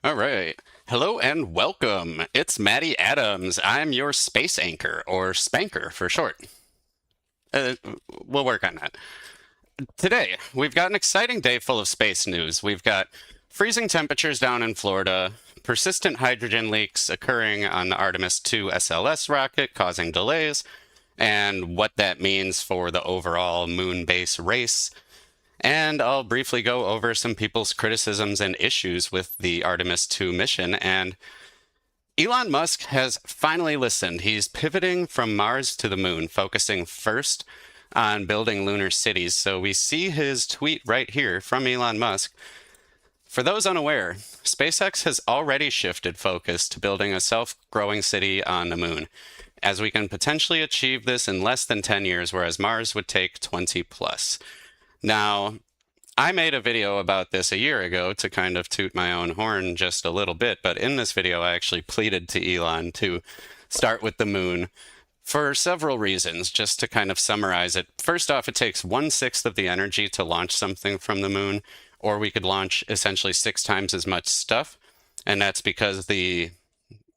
All right. Hello and welcome. It's Maddie Adams. I'm your space anchor, or Spanker for short. Uh, we'll work on that. Today, we've got an exciting day full of space news. We've got freezing temperatures down in Florida, persistent hydrogen leaks occurring on the Artemis II SLS rocket, causing delays, and what that means for the overall moon base race. And I'll briefly go over some people's criticisms and issues with the Artemis II mission. And Elon Musk has finally listened. He's pivoting from Mars to the moon, focusing first on building lunar cities. So we see his tweet right here from Elon Musk. For those unaware, SpaceX has already shifted focus to building a self-growing city on the moon, as we can potentially achieve this in less than 10 years, whereas Mars would take 20 plus. Now, I made a video about this a year ago to kind of toot my own horn just a little bit, but in this video, I actually pleaded to Elon to start with the moon for several reasons, just to kind of summarize it. First off, it takes 1/6 of the energy to launch something from the moon, or we could launch essentially 6 times as much stuff, and that's because the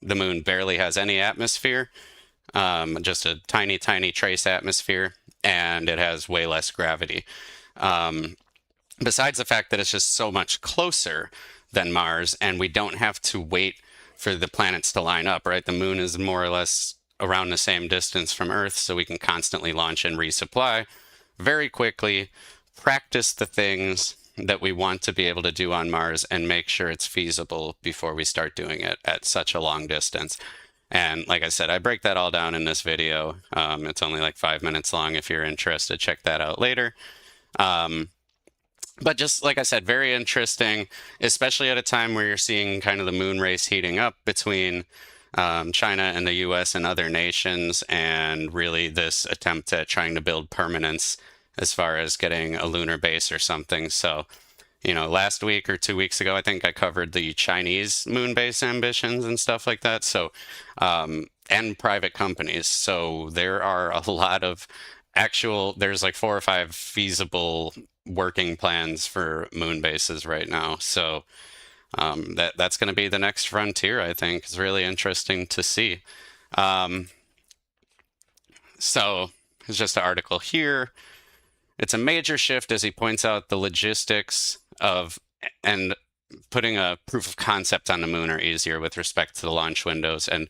moon barely has any atmosphere, just a tiny, tiny trace atmosphere, and it has way less gravity. Besides the fact that it's just so much closer than Mars, and we don't have to wait for the planets to line up, right? The moon is more or less around the same distance from Earth, so we can constantly launch and resupply very quickly, practice the things that we want to be able to do on Mars, and make sure it's feasible before we start doing it at such a long distance. And like I said, I break that all down in this video. It's only like 5 minutes long. If you're interested, check that out later. But just like I said, very interesting, especially at a time where you're seeing kind of the moon race heating up between China and the US and other nations, and really this attempt at trying to build permanence as far as getting a lunar base or something. So, last week or 2 weeks ago, I think I covered the Chinese moon base ambitions and stuff like that. So, and private companies. So there are a lot of there's like 4 or 5 feasible working plans for moon bases right now. So that's going to be the next frontier, I think. It's really interesting to see. So it's just an article here. It's a major shift as he points out the logistics of and putting a proof of concept on the moon are easier with respect to the launch windows. And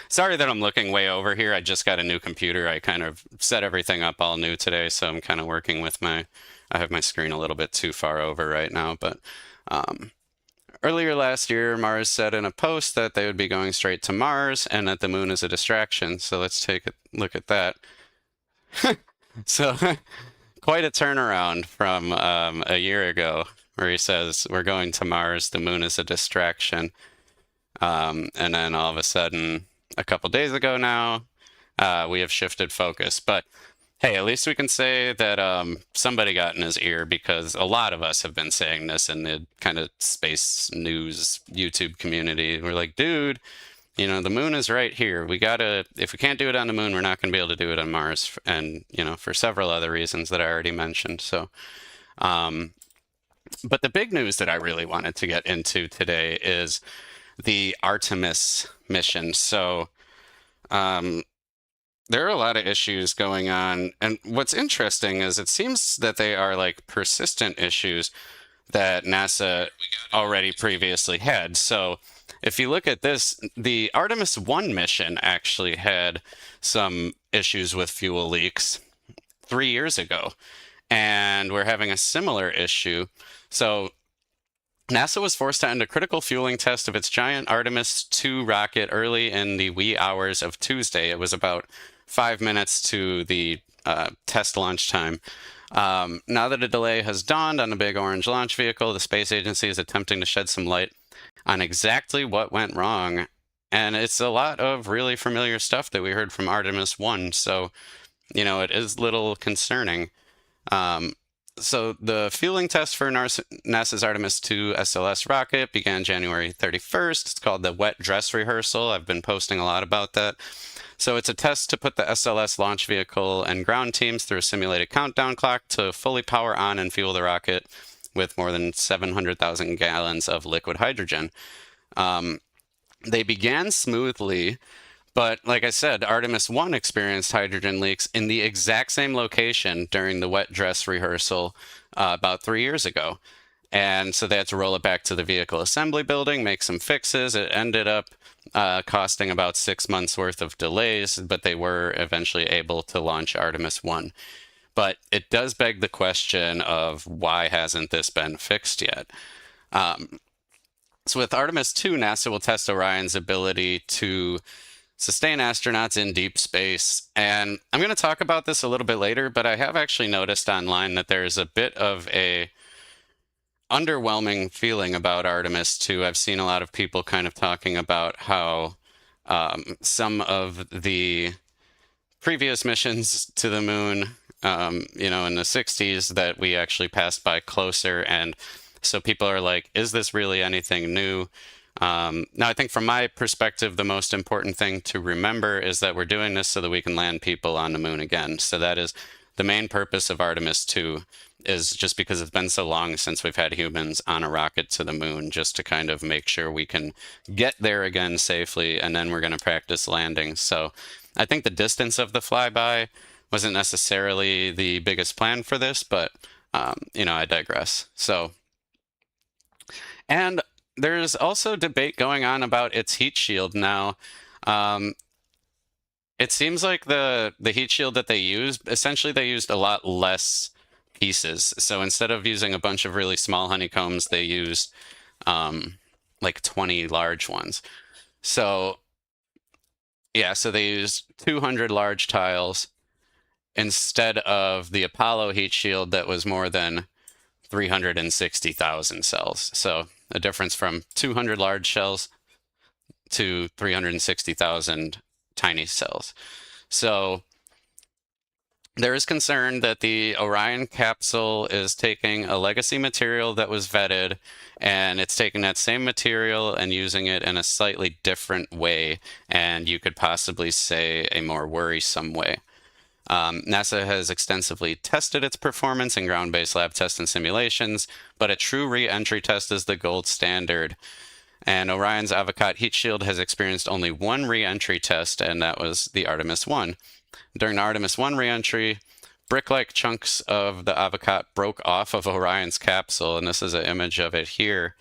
sorry that I'm looking way over here. I just got a new computer. I kind of set everything up all new today, so I'm kind of working with I have my screen a little bit too far over right now. But earlier last year, Mars said in a post that they would be going straight to Mars and that the moon is a distraction. So let's take a look at that. So quite a turnaround from a year ago, where he says, we're going to Mars, the moon is a distraction. And then all of a sudden, a couple days ago now, we have shifted focus. But hey, at least we can say that somebody got in his ear, because a lot of us have been saying this in the kind of space news YouTube community. We're like, dude, the moon is right here. If we can't do it on the moon, we're not going to be able to do it on Mars. And, for several other reasons that I already mentioned. So, but the big news that I really wanted to get into today is the Artemis mission. So, there are a lot of issues going on. And what's interesting is it seems that they are like persistent issues that NASA already previously had. So if you look at this, the Artemis I mission actually had some issues with fuel leaks 3 years ago. And we're having a similar issue. So NASA was forced to end a critical fueling test of its giant Artemis II rocket early in the wee hours of Tuesday. It was about 5 minutes to the test launch time. Now that a delay has dawned on the big orange launch vehicle, the space agency is attempting to shed some light on exactly what went wrong. And it's a lot of really familiar stuff that we heard from Artemis I. So, it is a little concerning. So the fueling test for NASA's Artemis II SLS rocket began January 31st. It's called the wet dress rehearsal. I've been posting a lot about that. So it's a test to put the SLS launch vehicle and ground teams through a simulated countdown clock to fully power on and fuel the rocket with more than 700,000 gallons of liquid hydrogen. They began smoothly, but like I said, Artemis 1 experienced hydrogen leaks in the exact same location during the wet dress rehearsal about 3 years ago. And so they had to roll it back to the vehicle assembly building, make some fixes. It ended up costing about 6 months worth of delays, but they were eventually able to launch Artemis 1. But it does beg the question of why hasn't this been fixed yet? So with Artemis 2, NASA will test Orion's ability to sustain astronauts in deep space. And I'm going to talk about this a little bit later, but I have actually noticed online that there's a bit of a underwhelming feeling about Artemis 2. I've seen a lot of people kind of talking about how some of the previous missions to the moon, in the 60s that we actually passed by closer. And so people are like, is this really anything new? Now, I think from my perspective, the most important thing to remember is that we're doing this so that we can land people on the moon again. So that is the main purpose of Artemis 2, is just because it's been so long since we've had humans on a rocket to the moon, just to kind of make sure we can get there again safely, and then we're going to practice landing. So I think the distance of the flyby wasn't necessarily the biggest plan for this, but, I digress. And there's also debate going on about its heat shield now. It seems like the heat shield that they used, essentially they used a lot less pieces. So instead of using a bunch of really small honeycombs, they used like 20 large ones. So yeah, so they used 200 large tiles instead of the Apollo heat shield that was more than 360,000 cells. So a difference from 200 large shells to 360,000 tiny cells. So there is concern that the Orion capsule is taking a legacy material that was vetted, and it's taking that same material and using it in a slightly different way, and you could possibly say a more worrisome way. NASA has extensively tested its performance in ground-based lab tests and simulations, but a true re-entry test is the gold standard. And Orion's Avocat heat shield has experienced only one re-entry test, and that was the Artemis 1. During the Artemis 1 re-entry, brick-like chunks of the Avocat broke off of Orion's capsule, and this is an image of it here.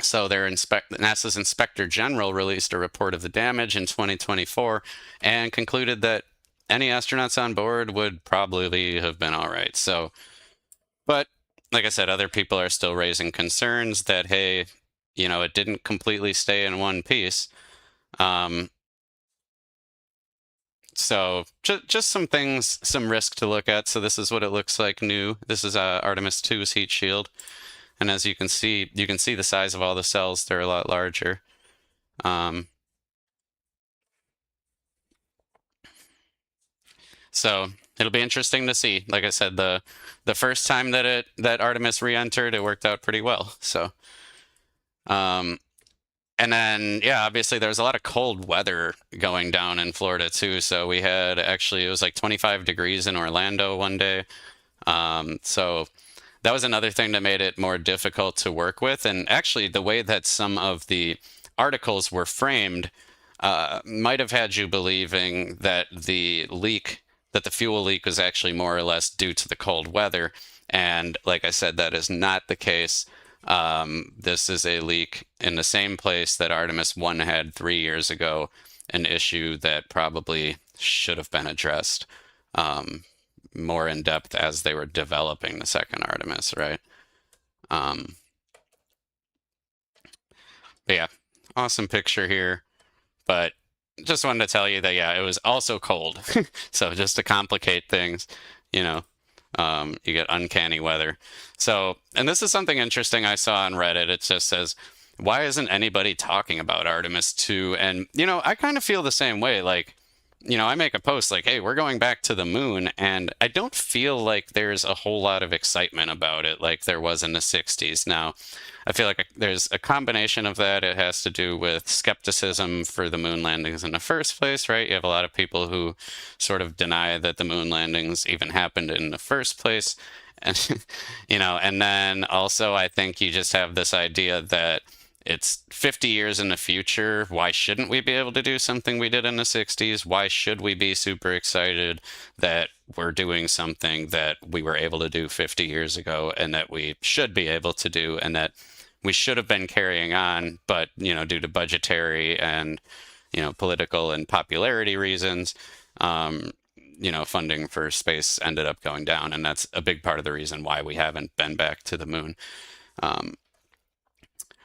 So NASA's Inspector General released a report of the damage in 2024 and concluded that any astronauts on board would probably have been all right. So, but like I said, other people are still raising concerns that, hey, it didn't completely stay in one piece. So just some things, some risk to look at. So this is what it looks like new. This is Artemis 2's heat shield. And as you can see the size of all the cells. They're a lot larger. So it'll be interesting to see. Like I said, the first time that Artemis re-entered, it worked out pretty well. So, and then yeah, obviously there was a lot of cold weather going down in Florida too. So we had it was like 25 degrees in Orlando one day. So that was another thing that made it more difficult to work with. And actually, the way that some of the articles were framed might have had you believing that the fuel leak was actually more or less due to the cold weather. And like I said, that is not the case. This is a leak in the same place that Artemis 1 had 3 years ago, an issue that probably should have been addressed more in depth as they were developing the second Artemis, right? But yeah, awesome picture here. But just wanted to tell you that, yeah, it was also cold. So just to complicate things, you get uncanny weather. So, and this is something interesting I saw on Reddit. It just says, why isn't anybody talking about Artemis 2? And, I kind of feel the same way. Like, I make a post like, hey, we're going back to the moon, and I don't feel like there's a whole lot of excitement about it like there was in the 60s. Now, I feel like there's a combination of that. It has to do with skepticism for the moon landings in the first place, right? You have a lot of people who sort of deny that the moon landings even happened in the first place. And, and then also I think you just have this idea that It's 50 years in the future. Why shouldn't we be able to do something we did in the 60s? Why should we be super excited that we're doing something that we were able to do 50 years ago and that we should be able to do and that we should have been carrying on, but, due to budgetary and, political and popularity reasons, um, funding for space ended up going down. And that's a big part of the reason why we haven't been back to the moon. Um,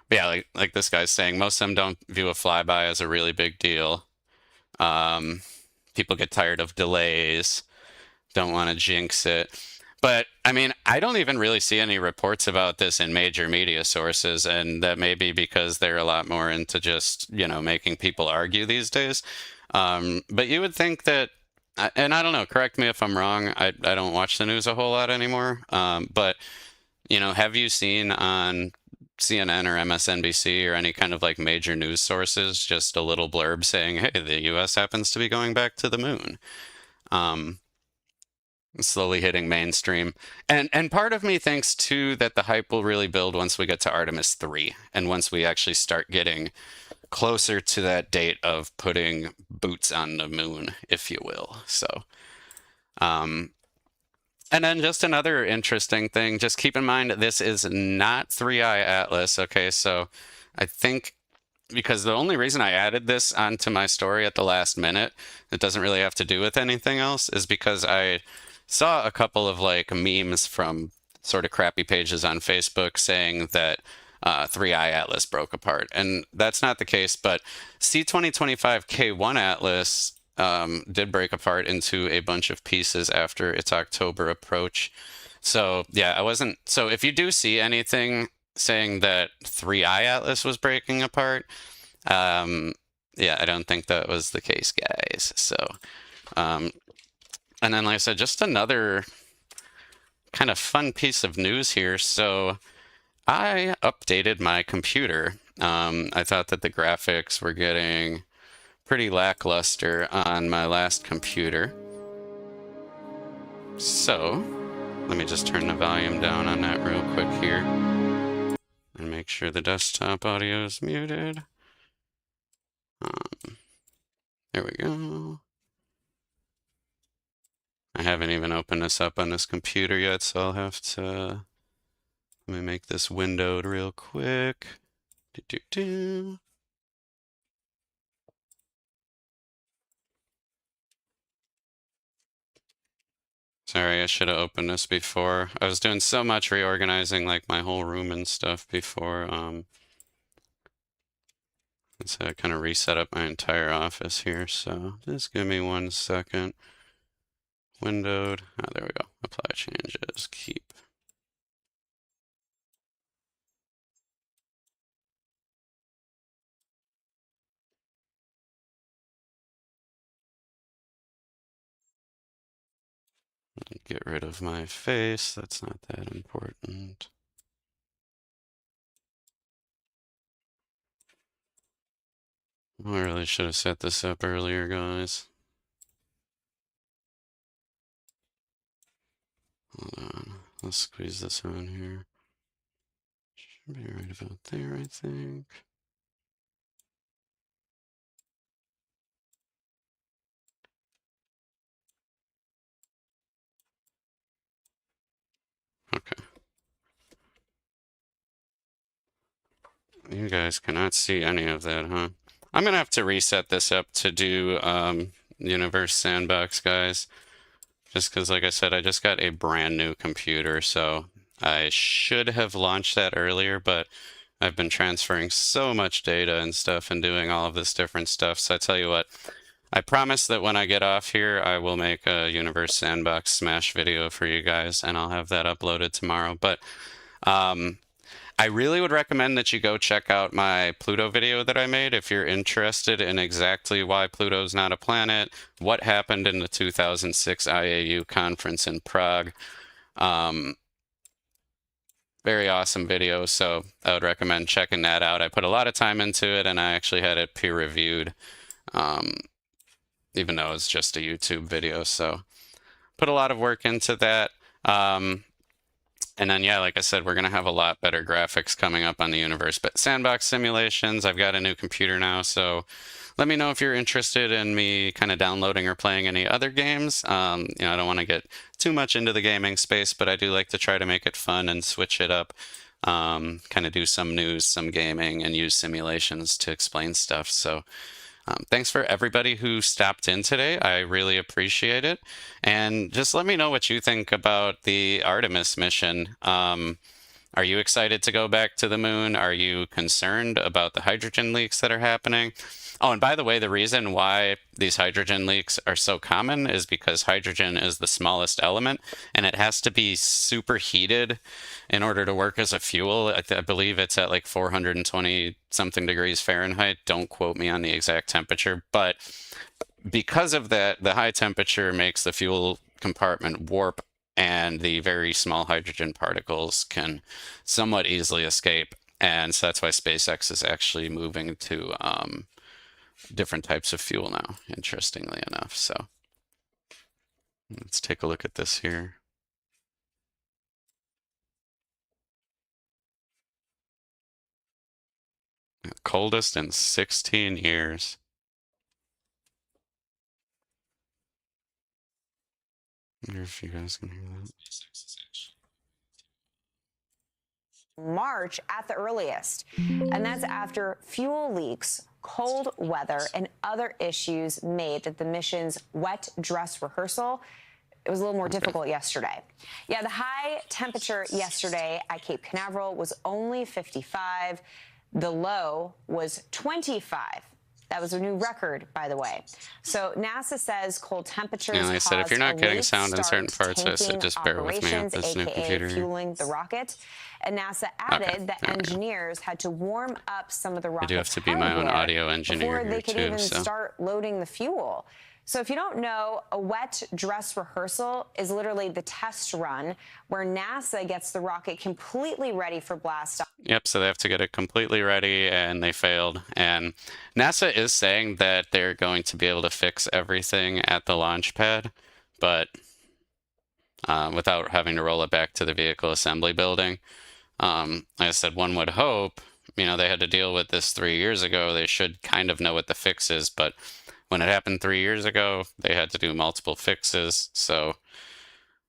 but yeah, like this guy's saying, most of them don't view a flyby as a really big deal. Um, People get tired of delays, don't want to jinx it. But I mean, I don't even really see any reports about this in major media sources, and that may be because they're a lot more into just, making people argue these days. But you would think that, and I don't know, correct me if I'm wrong, I don't watch the news a whole lot anymore. But, have you seen on CNN or MSNBC or any kind of like major news sources just a little blurb saying, hey, the US happens to be going back to the moon? Um, Slowly hitting mainstream. And part of me thinks too that the hype will really build once we get to Artemis 3 and once we actually start getting closer to that date of putting boots on the moon, if you will. So, um, and then just another interesting thing, just keep in mind that this is not 3i Atlas. Okay, so I think because the only reason I added this onto my story at the last minute, it doesn't really have to do with anything else, is because I saw a couple of like memes from sort of crappy pages on Facebook saying that 3i Atlas broke apart. And that's not the case, but C2025K1 Atlas did break apart into a bunch of pieces after its October approach. So yeah, I wasn't. So if you do see anything saying that 3i Atlas was breaking apart, yeah, I don't think that was the case, guys. So, and then like I said, just another kind of fun piece of news here. So I updated my computer. I thought that the graphics were getting pretty lackluster on my last computer. So let me just turn the volume down on that real quick here and make sure the desktop audio is muted. There we go. I haven't even opened this up on this computer yet, so I'll have to, let me make this windowed real quick. Sorry, I should have opened this before. I was doing so much reorganizing like my whole room and stuff before. So I kind of reset up my entire office here, so just give me 1 second. Windowed. Oh, there we go. Apply changes. Keep. Get rid of my face. That's not that important. I really should have set this up earlier, guys. Hold on. Let's squeeze this on here. Should be right about there, I think. Okay. You guys cannot see any of that, huh? I'm gonna have to reset this up to do Universe Sandbox, guys. Just because, like I said, I just got a brand new computer, so I should have launched that earlier, but I've been transferring so much data and stuff and doing all of this different stuff. So I tell you what, I promise that when I get off here, I will make a Universe Sandbox Smash video for you guys, and I'll have that uploaded tomorrow. But I really would recommend that you go check out my Pluto video that I made if you're interested in exactly why Pluto's not a planet, what happened in the 2006 IAU conference in Prague. Very awesome video, so I would recommend checking that out. I put a lot of time into it, and I actually had it peer-reviewed, even though it's just a YouTube video, so put a lot of work into that. And then, yeah, like I said, we're going to have a lot better graphics coming up on the universe. But Sandbox simulations, I've got a new computer now, so let me know if you're interested in me kind of downloading or playing any other games. I don't want to get too much into the gaming space, but I do like to try to make it fun and switch it up. Kind of do some news, some gaming, and use simulations to explain stuff. So thanks for everybody who stopped in today. I really appreciate it. And just let me know what you think about the Artemis mission. Are you excited to go back to the moon? Are you concerned about the hydrogen leaks that are happening? Oh, and by the way, the reason why these hydrogen leaks are so common is because hydrogen is the smallest element and it has to be superheated in order to work as a fuel. I believe it's at like 420 something degrees Fahrenheit. Don't quote me on the exact temperature, but because of that, the high temperature makes the fuel compartment warp and the very small hydrogen particles can somewhat easily escape. And so that's why SpaceX is actually moving to different types of fuel now, interestingly enough. So let's take a look at this here. Coldest in 16 years. I wonder if you guys can hear that. March at the earliest, and that's after fuel leaks, cold weather, and other issues made that the mission's wet dress rehearsal, it was a little more difficult yesterday. Yeah, the high temperature yesterday at Cape Canaveral was only 55. The low was 25. That was a new record, by the way. So NASA says cold temperatures. And like I said, if you're not getting sound in certain parts, I said just bear with me with this new computer. Fueling the rocket. And NASA added that engineers had to warm up some of the rocket's I do have to be my own audio engineer before they could even start loading the fuel. So if you don't know, a wet dress rehearsal is literally the test run where NASA gets the rocket completely ready for blast off. Yep, so they have to get it completely ready, and they failed. And NASA is saying that they're going to be able to fix everything at the launch pad, but without having to roll it back to the vehicle assembly building. Like I said, one would hope, they had to deal with this 3 years ago. They should kind of know what the fix is, but when it happened 3 years ago, they had to do multiple fixes. So,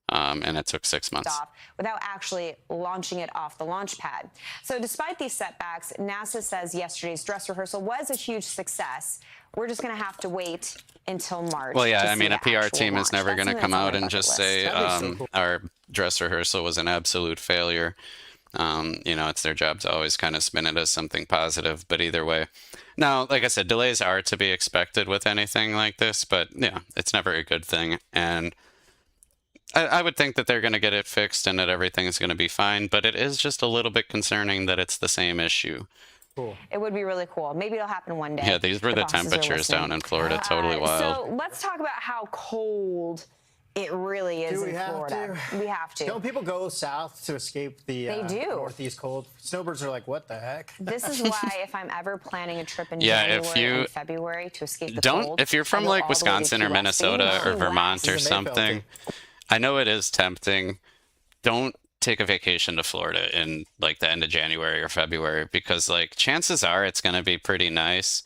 and it took 6 months. Without actually launching it off the launch pad. So despite these setbacks, NASA says yesterday's dress rehearsal was a huge success. We're just going to have to wait until March. Well, yeah, I mean, a PR team is never going to come out and just say our dress rehearsal was an absolute failure. It's their job to always kind of spin it as something positive, but either way. Now, like I said, delays are to be expected with anything like this, but yeah, it's never a good thing. And I would think that they're going to get it fixed and that everything's going to be fine, but it is just a little bit concerning that it's the same issue. Cool. It would be really cool. Maybe it'll happen one day. Yeah, these were the temperatures down in Florida. Totally wild. So let's talk about how cold it really is in Florida. We have to. Don't people go south to escape the northeast cold? Snowbirds are like, what the heck? This is why if I'm ever planning a trip in January and February to escape the cold, if you're from like Wisconsin or Minnesota or Vermont or something, I know it is tempting. Don't take a vacation to Florida in like the end of January or February because like chances are it's going to be pretty nice,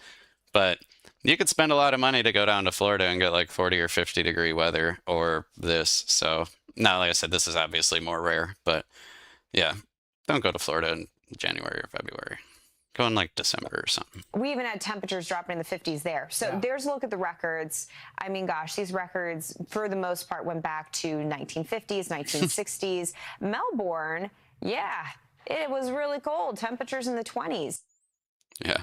but you could spend a lot of money to go down to Florida and get like 40 or 50 degree weather or this. So now, like I said, this is obviously more rare, but yeah, don't go to Florida in January or February. Go in like December or something. We even had temperatures dropping in the 50s there. So there's a look at the records. I mean, gosh, these records for the most part went back to 1950s, 1960s. Melbourne, yeah, it was really cold. Temperatures in the 20s. Yeah.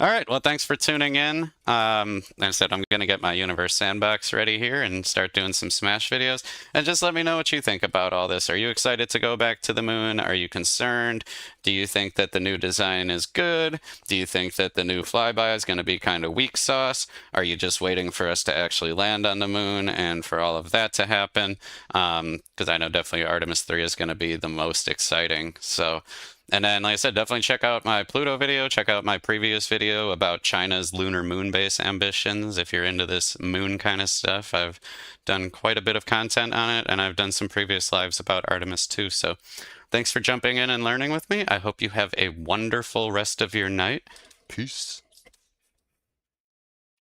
All right. Well, thanks for tuning in. Like I said, I'm going to get my Universe Sandbox ready here and start doing some Smash videos. And just let me know what you think about all this. Are you excited to go back to the moon? Are you concerned? Do you think that the new design is good? Do you think that the new flyby is going to be kind of weak sauce? Are you just waiting for us to actually land on the moon and for all of that to happen? Because I know definitely Artemis 3 is going to be the most exciting. So And then, like I said, definitely check out my Pluto video. Check out my previous video about China's lunar moon base ambitions. If you're into this moon kind of stuff, I've done quite a bit of content on it, and I've done some previous lives about Artemis II. So thanks for jumping in and learning with me. I hope you have a wonderful rest of your night. Peace.